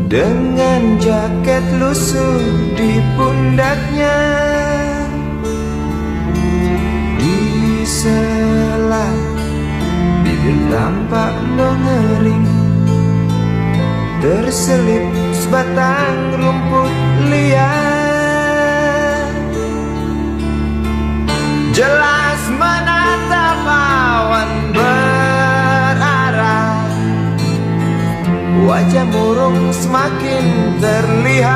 dengan jaket lusuh di pundaknya. Di sela bibir tampak mengering, terselip sebatang rumput liar. Jelas menatap awan berarah, wajah murung semakin terlihat.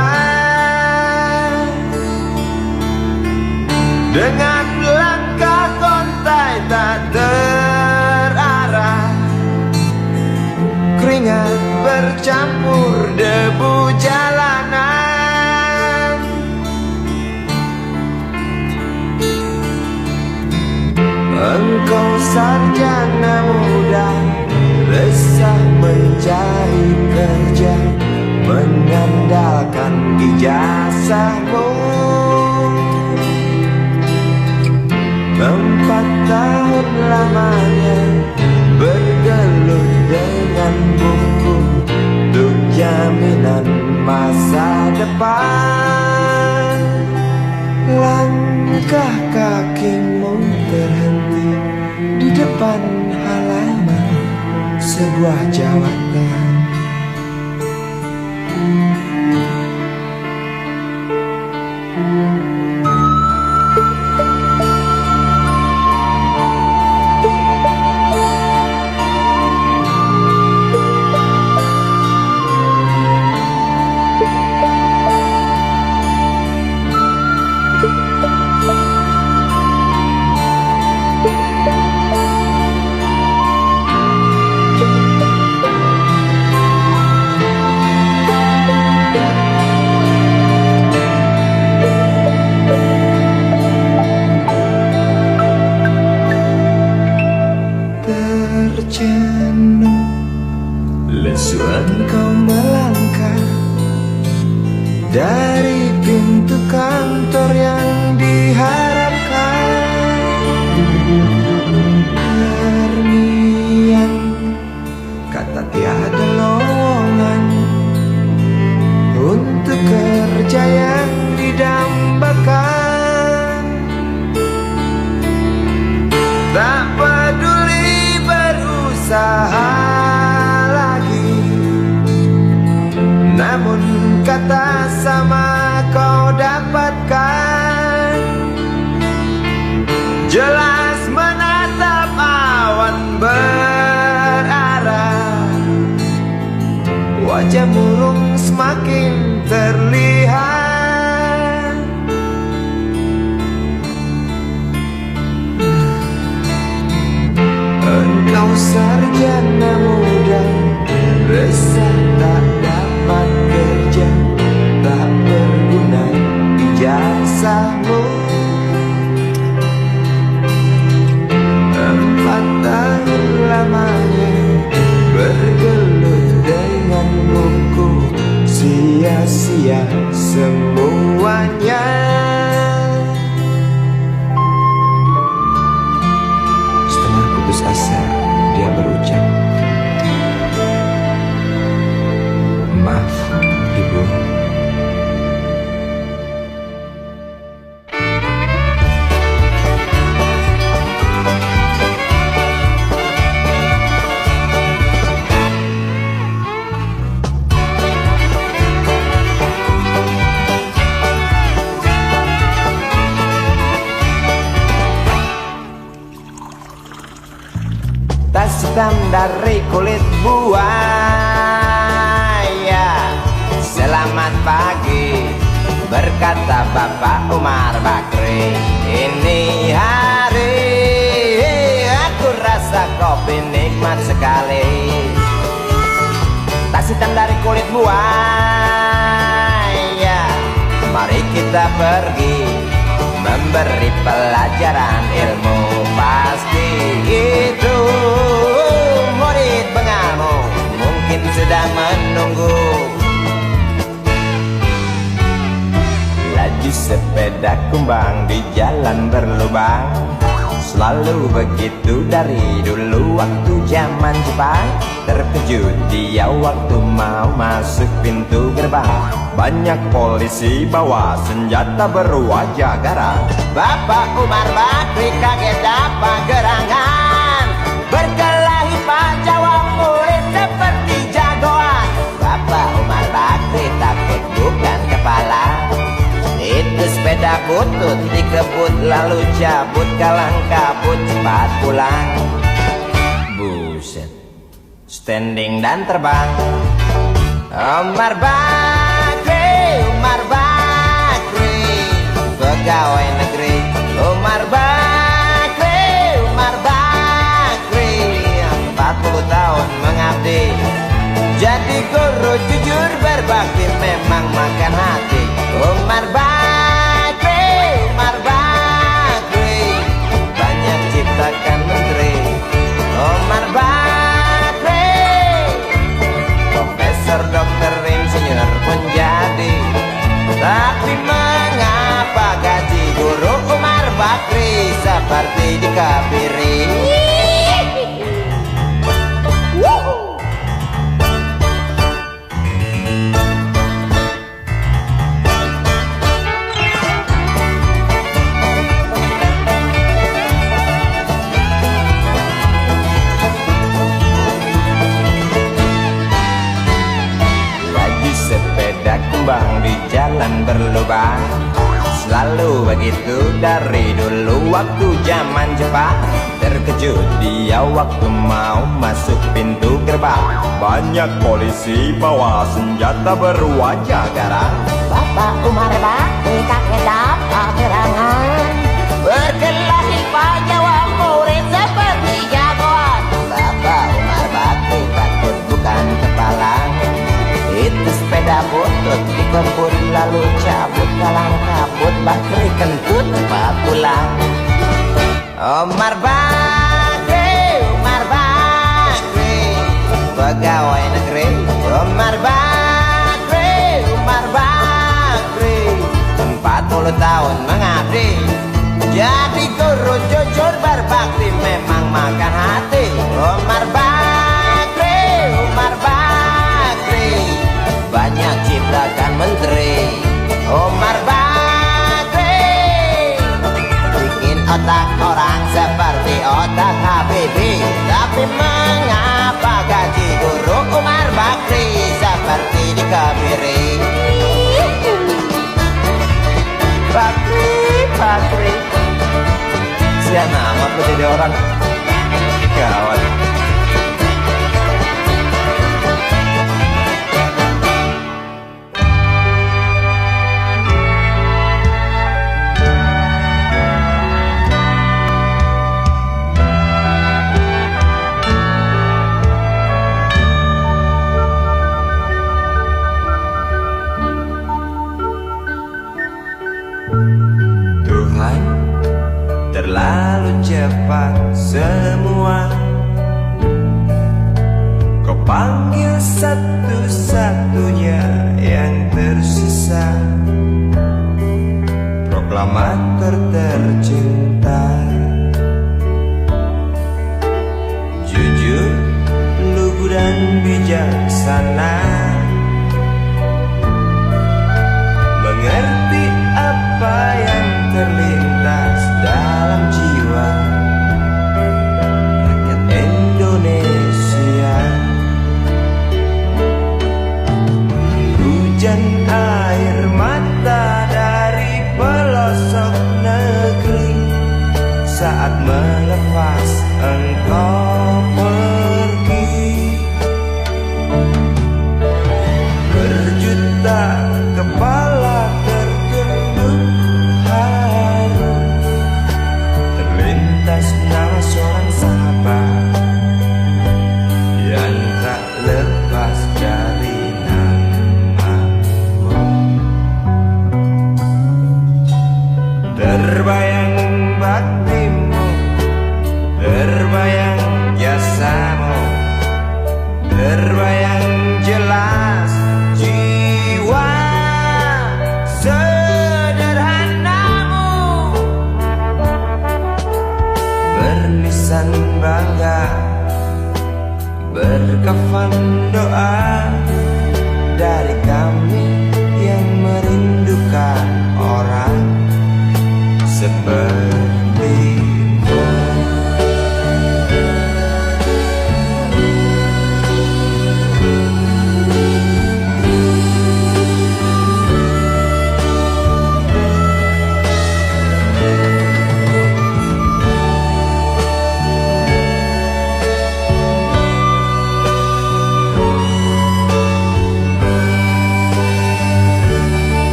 Dengan langkah kontai tak terarah, keringat bercampur debu jalanan. Engkau sarjana muda, resah mencari kerja, mengandalkan ijazahmu. 4 tahun lamanya bergelut dengan buku untuk jaminan masa depan. Langkah kakimu terhenti di depan halaman sebuah jawatan. Tercenung lesu engkau melangkah dari pintu kantor yang diharapkan. Terniang kata tiada lowongan untuk kerja yang didambakan. Tak peduli berusaha lagi, namun kata sama kau dapatkan. Jelas menatap awan berarah, wajah murung semakin terlihat. Engkau sarjana muda, resah tak dapat kerja, tak berguna ijazahmu. 4 tahun lamanya bergelut dengan buku, sia-sia semuanya. Setengah putus asa dia berucap, "Maaf, Ibu." Tas hitam dari kulit buaya, selamat pagi, berkata Bapak Umar Bakri. Ini hari aku rasa kopi nikmat sekali. Tas hitam dari kulit buaya, mari kita pergi memberi pelajaran ilmu. Pasti itu murid pengamu mungkin sudah menunggu. Laju sepeda kumbang di jalan berlubang, Selalu begitu dari dulu waktu zaman Jepang. Terkejut dia waktu mau masuk pintu gerbang. Banyak polisi bawa senjata berwajah garang. Bapak Umar Bakri kaget dapat gerangan. Berkelahi Pak jawab murid seperti jagoan. Bapak Umar Bakri takut bukan kepala. Itu sepeda butut dikebut lalu cabut kalang kabut cepat pulang. Buset, standing dan terbang. Umar Bakri, Umar Bakri, pegawai negeri. Umar Bakri, Umar Bakri, 40 tahun mengabdi. Jadi guru jujur berbakti memang makan hati. Umar Bakri, Umar Bakri, banyak ciptakan menteri. Umar Bakri, profesor, dokter, insinyur pun jadi. Tapi mengapa gaji guru Umar Bakri seperti dikebiri? Kembang di jalan berlubang. Selalu begitu dari dulu waktu zaman Jepang. Terkejut dia waktu mau masuk pintu gerbang. Banyak polisi bawa senjata berwajah garang. Bapak Umar Bakri kaget dapat gerangan. Berkelahi Pak jawab murid seperti jagoan. Bapak Umar Bakri takut bukan kepala. Itu sepeda butut dikebut lalu cabut kalang kabut. Bakri kentut cepat pulang. Umar Bakri, Umar Bakri, pegawai negeri. Umar Bakri, Umar Bakri, 40 tahun mengabdi. Jadi guru jujur berbakti memang makan hati. Umar Bakri, Umar Bakri, banyak ciptakan menteri. Umar Bakri, bikin otak orang seperti otak Habibie. Tapi mengapa gaji guru Umar Bakri seperti dikebiri? Bakri, Bakri, sian amat lo jadi orang. Gawat. Tuhan, terlalu cepat semua. Kau panggil satu-satunya yang tersisa. Proklamator tercinta, jujur, lugu dan bijaksana. Mengerti apa yang terlintas dalam jiwa rakyat Indonesia. Hujan air mata dari pelosok negeri saat melepas engkau pergi.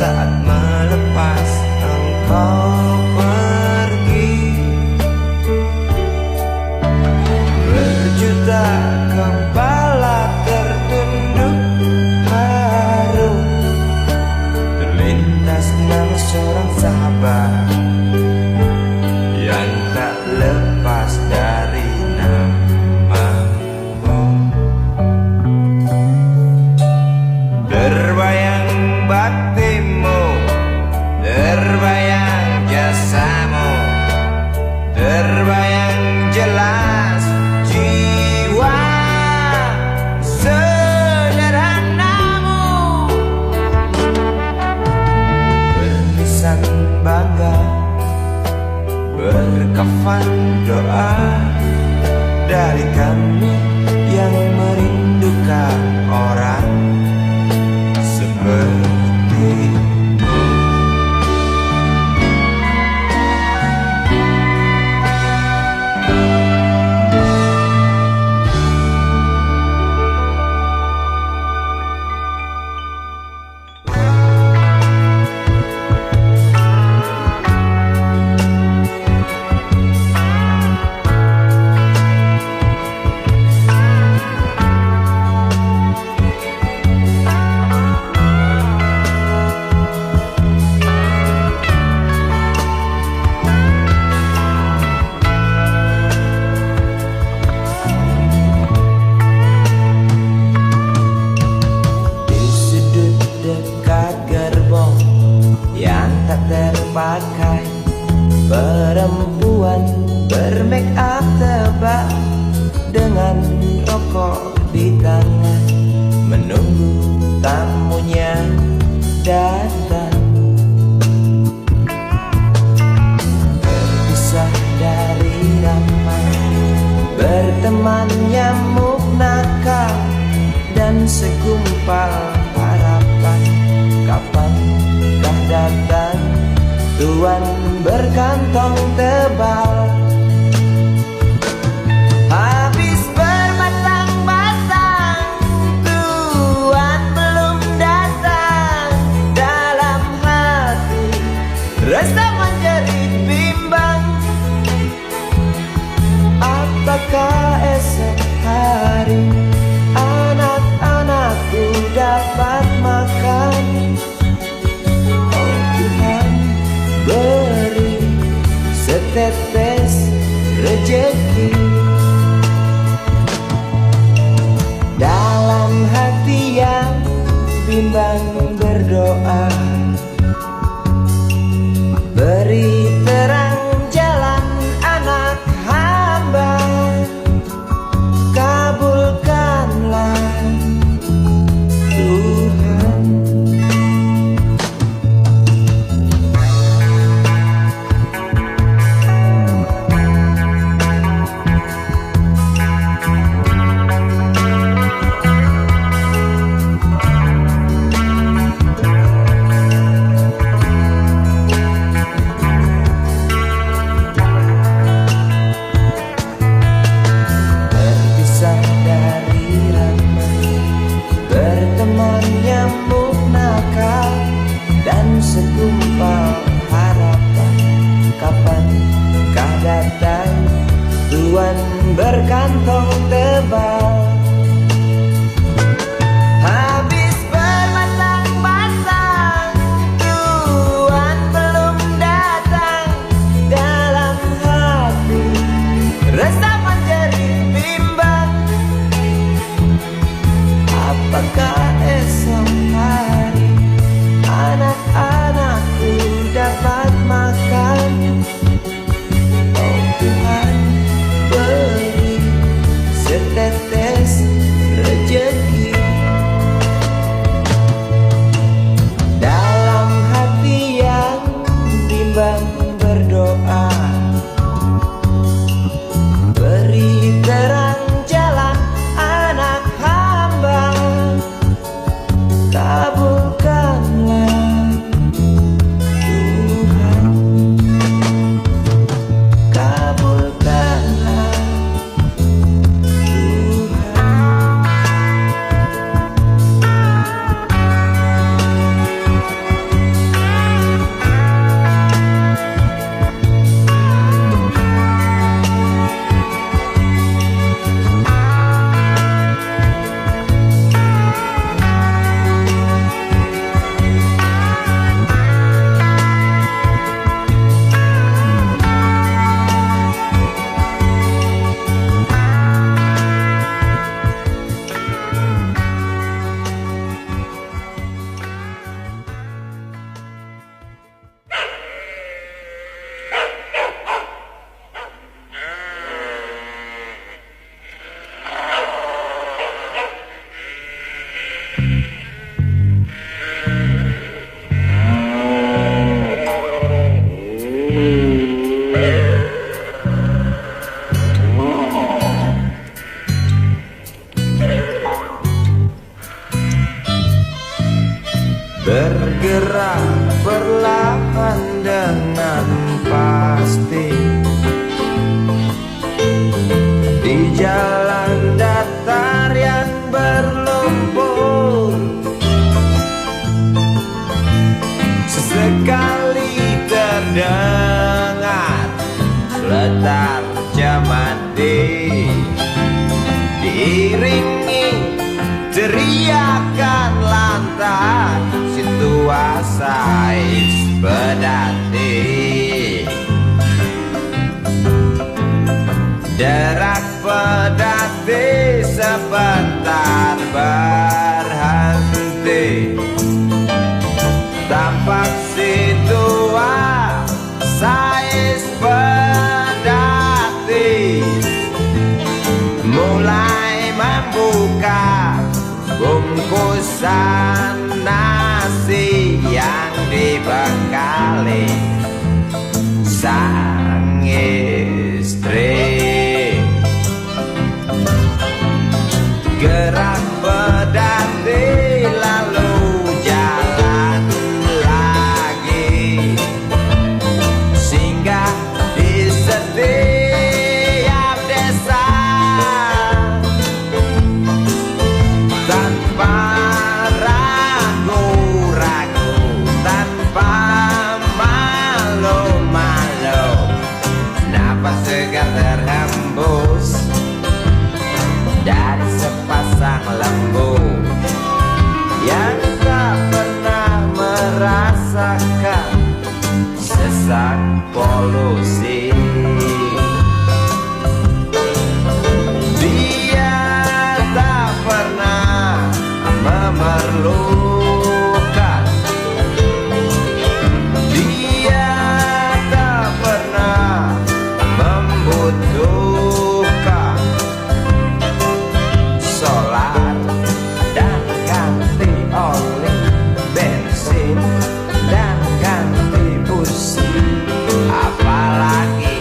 saat melepas engkau pergi. Berjuta kepala tertunduk haru, terlintas nama seorang sahabat yang tak lepas dari namamu. Terbayang baktimu, terbayang jasamu, terbayang jelas jiwa sederhanamu. Berlisan bangga, berkafan doa dari kami yang merindukan orang sepertimu. Terpakai perempuan bermake up tebal dengan rokok di tangan, menunggu tamunya datang. Terpisah dari ramai, berteman nyamuk nakal dan segumpal harapan. Kapankah datang Tuan berkantong tebal? Habis berbatang-batang, Tuan belum datang. Dalam hati rasa menjerit bimbang, apakah esok hari anak-anakku dapat makan? Oh Tuhan, beri setetes rejeki. Dalam hati yang bimbang berdoa, beri terang jalan anak hamba, kabulkanlah Tuhan. bergerak perlahan dengan pasti di jalan datar yang berlumpur. Sesekali terdengar letar jamadi, diiringi teriakan lantang situasi pedati. Derak pedati sebentar berhenti, tampak situasi pedati mulai membuka bungkusan nasi yang dibekali sang istri. Gerak pedati lalu jalan lagi, singgah di setiap desa tanpa ragu-ragu, tanpa malu-malu. Napas segar terhembus dari sepasang lembu yang tak pernah merasakan sesak polusi. Dia tak pernah memerlukan, dia tak pernah membutuhkan solar dan ganti oli, bensin dan ganti busi, apalagi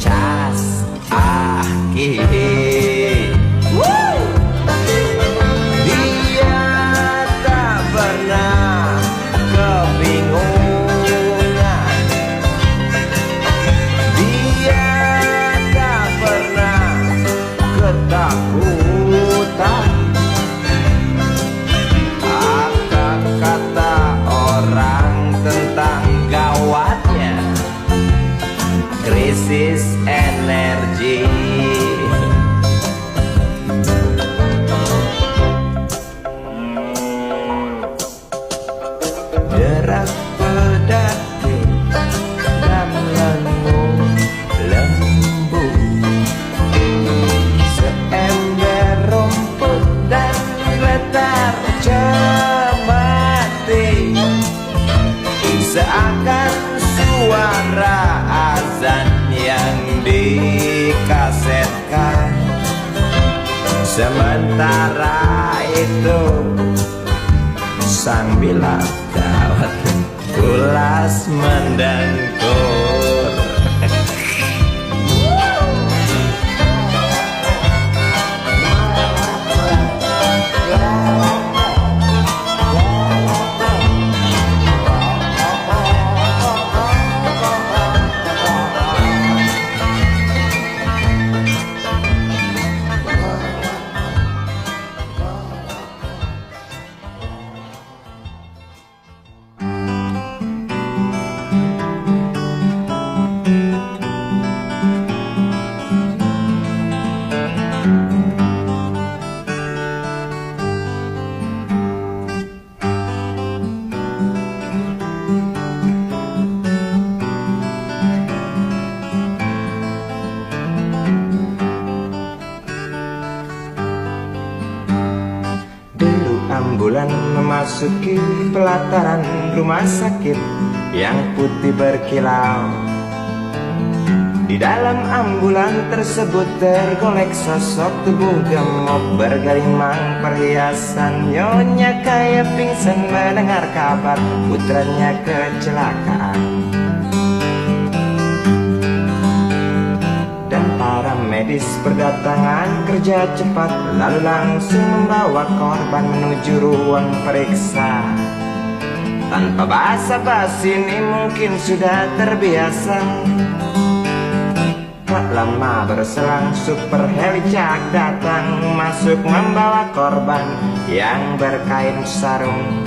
cas aki. Dia tak pernah kebingungan, dia tak pernah ketakutan akan kata orang tentang gawatnya krisis energi. Derak pedati dan lengu lembu, seember rumput dan letar jamati, seakan suara azan yang dikasetkan. Sementara itu sang bilang gawat ulas mendengkur. Ambulan memasuki pelataran rumah sakit yang putih berkilau. Di dalam ambulan tersebut tergolek sosok tubuh gemuk bergelimang perhiasan. Nyonya kaya pingsan mendengar kabar putranya kecelakaan. Dan para medis berdatangan kerja cepat, lalu langsung membawa korban menuju ruang periksa. Tanpa basa-basi ini mungkin sudah terbiasa. Tak lama berselang super helicak datang, masuk membawa korban yang berkain sarung.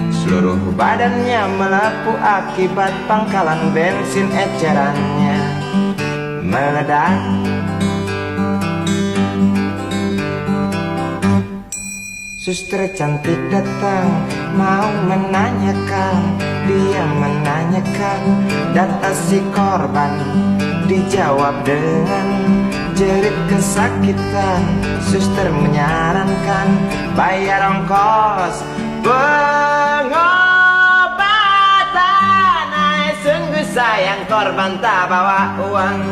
Seluruh badannya melepuh akibat pangkalan bensin ecerannya meledak. Suster cantik datang mau menanyakan, dia menanyakan data si korban. Dijawab dengan jerit kesakitan. Suster menyarankan bayar ongkos pengobatan. Ay, sungguh sayang korban tak bawa uang.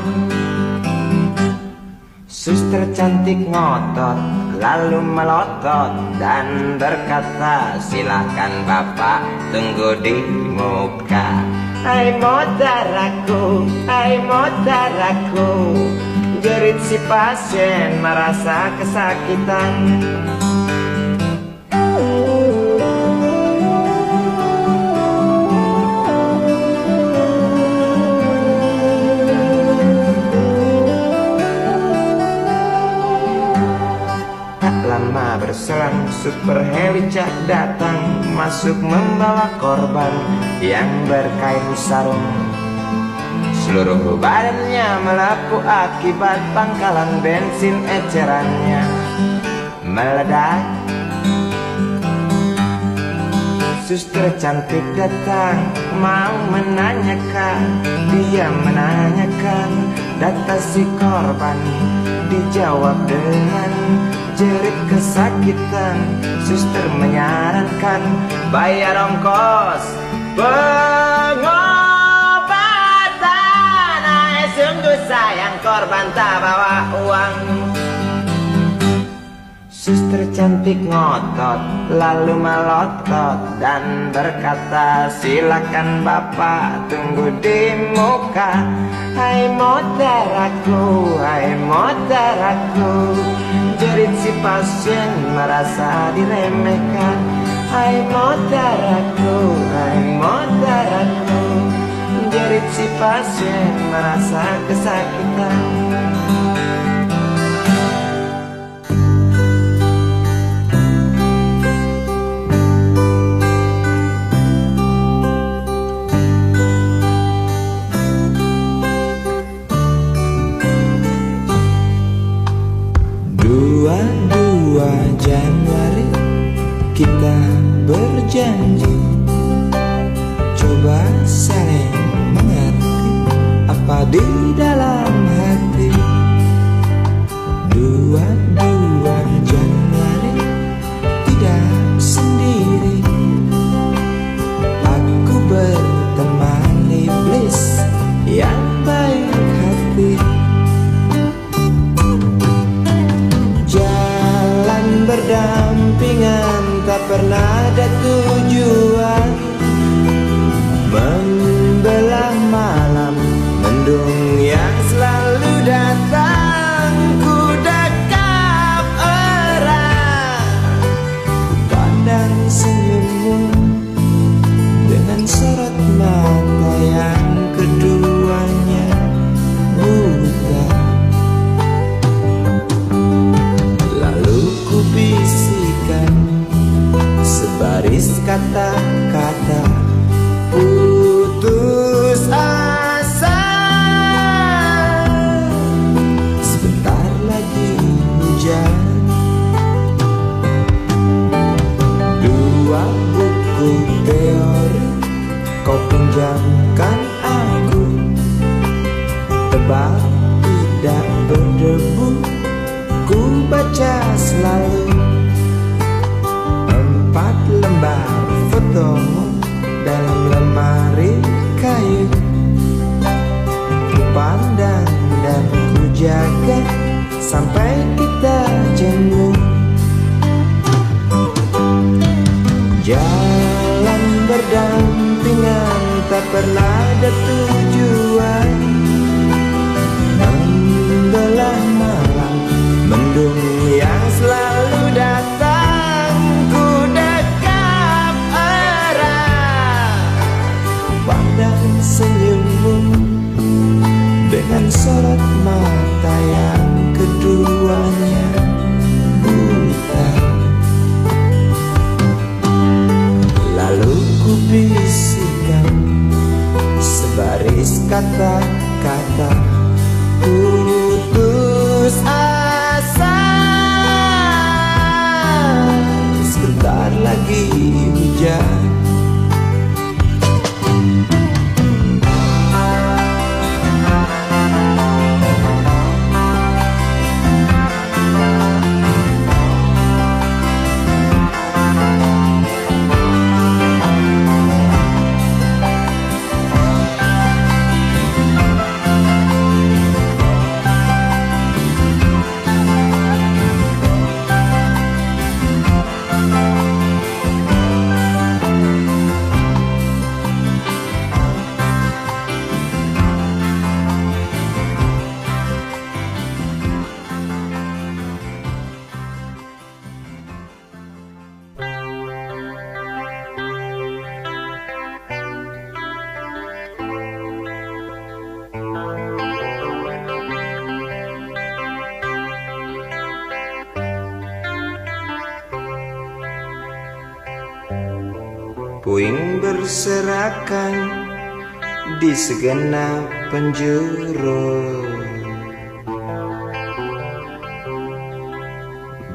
Suster cantik ngotot lalu melotot dan berkata, silakan bapak tunggu di muka. Hai modaraku, hai modaraku, jerit si pasien merasa kesakitan. Lama berselang super helicak datang, masuk membawa korban yang berkain sarung. Seluruh badannya melepuh akibat pangkalan bensin ecerannya meledak. Suster cantik datang mau menanyakan, dia menanyakan data si korban. Dijawab dengan jerit kesakitan. Suster menyarankan bayar ongkos pengobatan. Ay, sungguh sayang korban tak bawa uang. Suster cantik ngotot lalu melotot dan berkata, silakan bapak tunggu di muka. Hai modaraku, hai modaraku, jerit si pasien merasa diremehkan. Hai modaraku, hai modaraku, jerit si pasien merasa kesakitan. Januari kita berjanji, coba saling mengerti apa di dalam hati. 22 Januari tidak sendiri, aku berteman iblis yang baik hati. Berdampingan tak pernah ada tujuan, membelah malam mendung yang selalu datang. Ku dekap erat, pandang senyummu dengan sorot mata yang keduanya buta. Bisikan sebaris kata-kata putus asa. Sebentar lagi hujan. 2 buku teori kau pinjamkan aku, tebal tidak berdebu, ku baca selalu. 4 lembar fotomu dalam lemari kayu, ku pandang dan ku jaga sampai kita jenguk. Jalan berdampingan tak pernah ada tujuan, membelah malam mendung yang selalu datang. Ku dekap erat, dan sorot mata yang keduanya buta. Lalu ku bisikan sebaris kata-kata putus asa. Sebentar lagi hujan. Puing berserakan di segenap penjuru,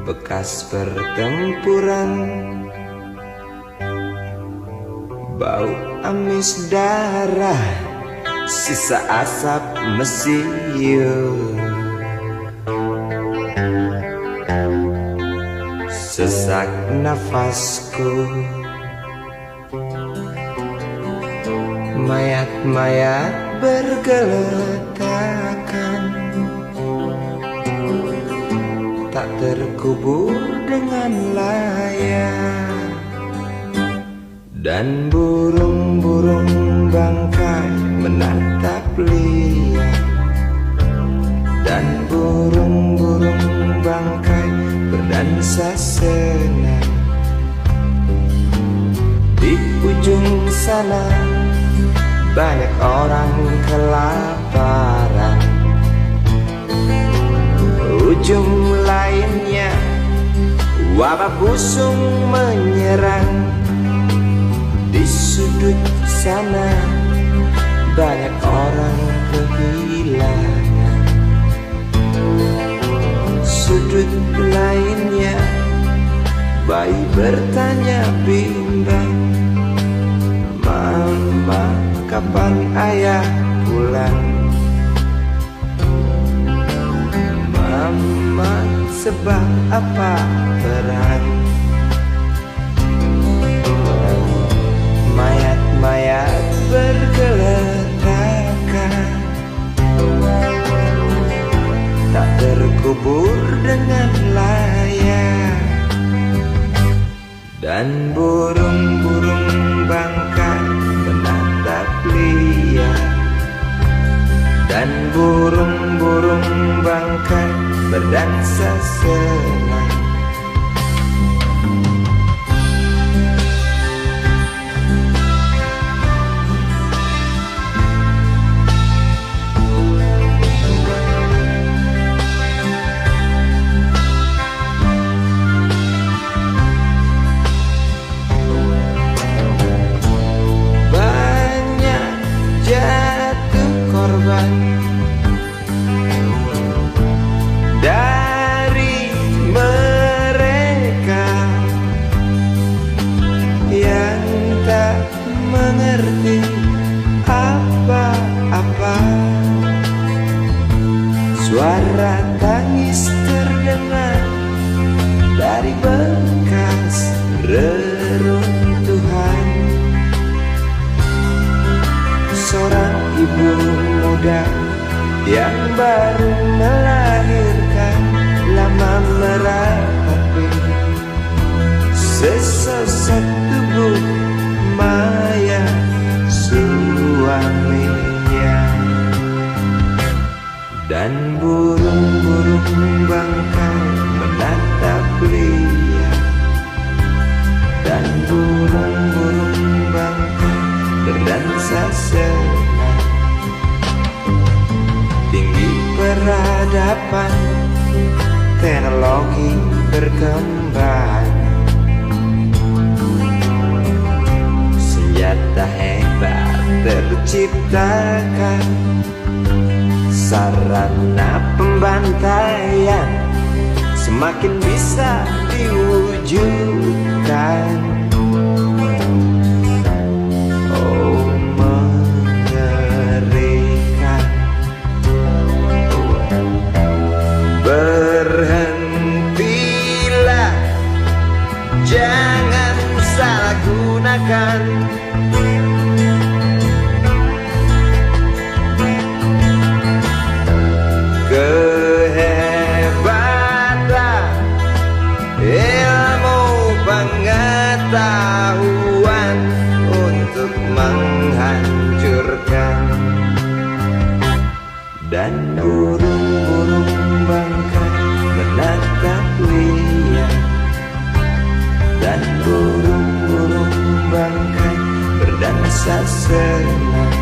bekas pertempuran, bau amis darah, sisa asap mesiu. Sesak nafasku, mayat-mayat bergeletakan, tak terkubur dengan layak. Dan burung-burung bangkai menatap liar, dan burung-burung bangkai berdansa senang. Di ujung sana banyak orang kelaparan, ujung lainnya wabah busung menyerang. Di sudut sana banyak orang kehilangan, sudut lainnya bayi bertanya bimbang, "Mama, kapan ayah pulang? Mama, sebab apa perang?" Mayat-mayat bergeletakan, tak terkubur dengan layak. Dan burung-burung bangkai menatap liar, dan burung-burung bangkai berdansa senang. Dari mereka yang tak mengerti apa-apa, suara tangis terdengar dari bekas reruntuhan. Seorang ibu muda yang baru melahirkan, lama meratapi sesosok tubuh mayat suaminya. Dan burung-burung bangkai menatap liar, dan burung-burung bangkai berdansa senang. peradaban teknologi berkembang, senjata hebat terciptakan, sarana pembantaian semakin bisa diwujudkan. Oh mengerikan, berhentilah, jangan salah gunakan kehebatan ilmu pengetahuan untuk menghancurkan. Dan burung-burung bangkai menatap liar, dan burung-burung bangkai berdansa senang.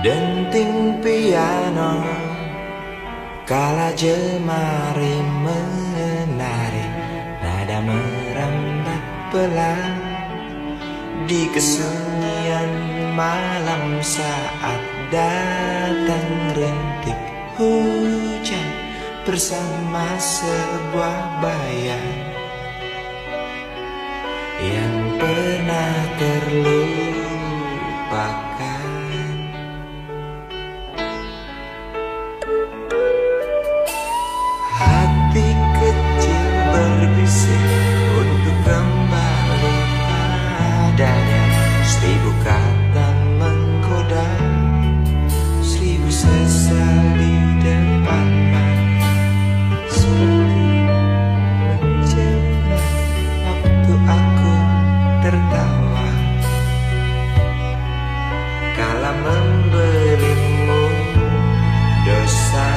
Denting piano kala jemari menari, nada merambat pelan di kesunyian malam saat datang rintik hujan bersama sebuah bayang yang pernah terlupakan. Hati kecil berbisik untuk kembali padanya. 1000 kata menggoda, 1000 sesal di depan mata, seperti menjelma waktu aku tertawa kala memberimu dosa.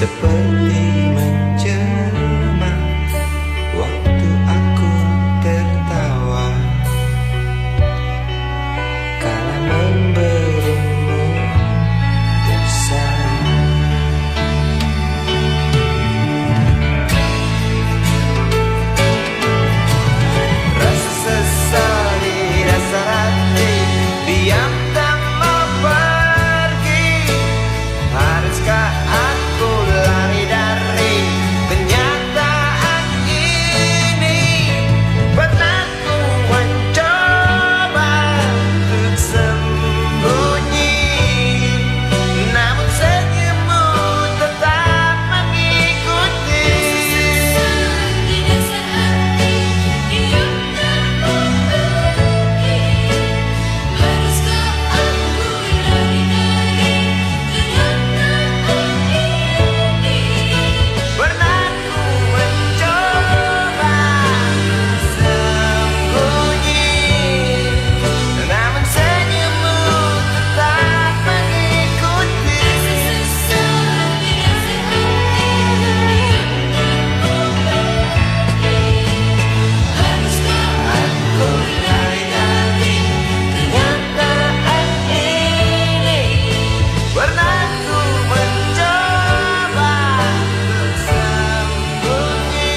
seperti menjelma waktu aku tertawa kala memberimu dosa. Rasa sesal di dasar hati, diam tak mau pergi. Haruskah aku lari dari kenyataan ini? Pernah ku mencoba untuk sembunyi, namun senyummu tetap mengikuti. Di dasar hati, diam tak mau pergi. Haruskah aku lari dari kenyataan ini? Pernah ku mencoba sembunyi, namun senyummu tetap mengikuti. Sesal di dasar hati, diam tak mau pergi. Haruskah aku lari dari kenyataan ini? Pernah ku mencoba untuk sembunyi,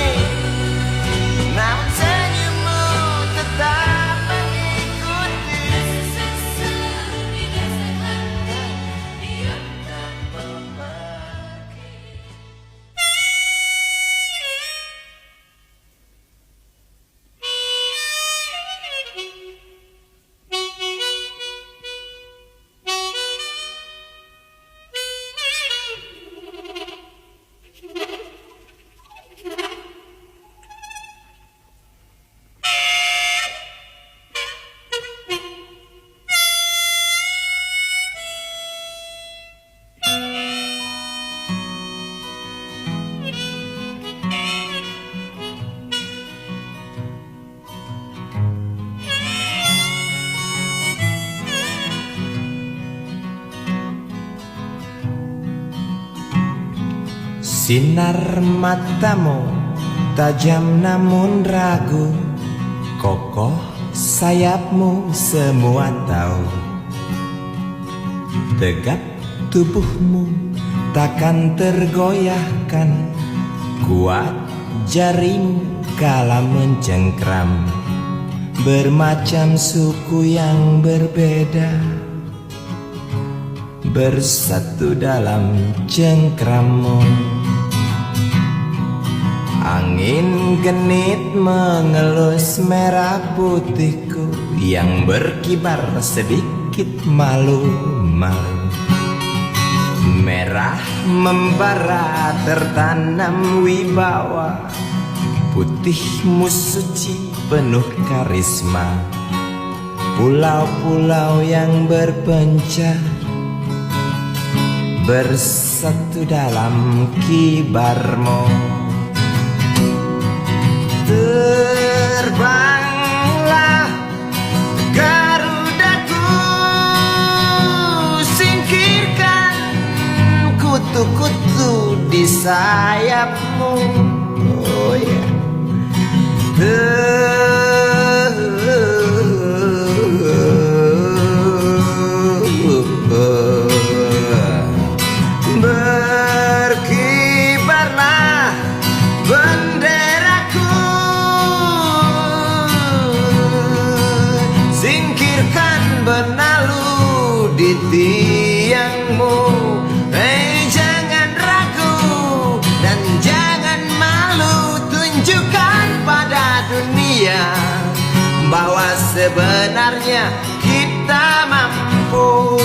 namun senyummu tetap mengikuti. Sesal di dasar hati, diam tak mau pergi. Sinar matamu tajam namun ragu, kokoh sayapmu semua tahu. Tegap tubuhmu takkan tergoyahkan, kuat jarimu kala mencengkram. Bermacam suku yang berbeda bersatu dalam cengkrammu. Angin genit mengelus merah putihku yang berkibar sedikit malu-malu. Merah membara tertanam wibawa, putihmu suci penuh karisma. Pulau-pulau yang berpencar bersatu dalam kibarmu. Terbanglah garudaku, singkirkan kutu-kutu di sayapmu. Oh ya. Berkibarlah benderaku, singkirkan benalu di tiangmu. Jangan ragu dan jangan malu, tunjukkan pada dunia bahwa sebenarnya kita mampu.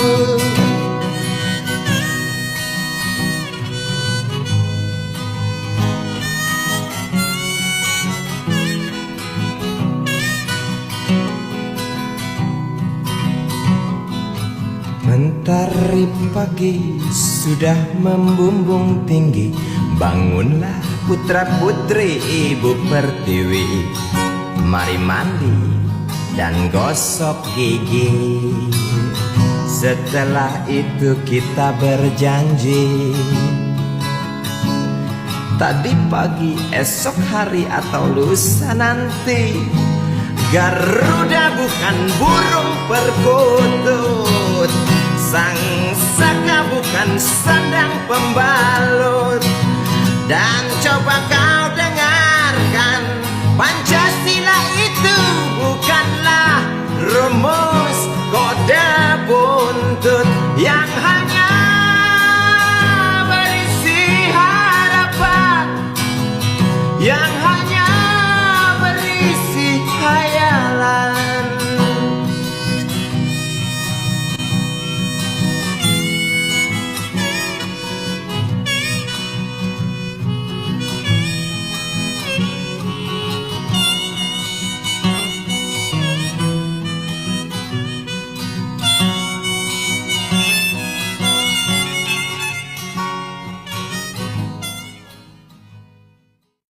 Mentari pagi sudah membumbung tinggi, bangunlah putra putri ibu pertiwi. Mari mandi dan gosok gigi, setelah itu kita berjanji tadi pagi, esok hari atau lusa nanti. Garuda bukan burung perkutut, sang saka bukan sandang pembalut. Dan coba kau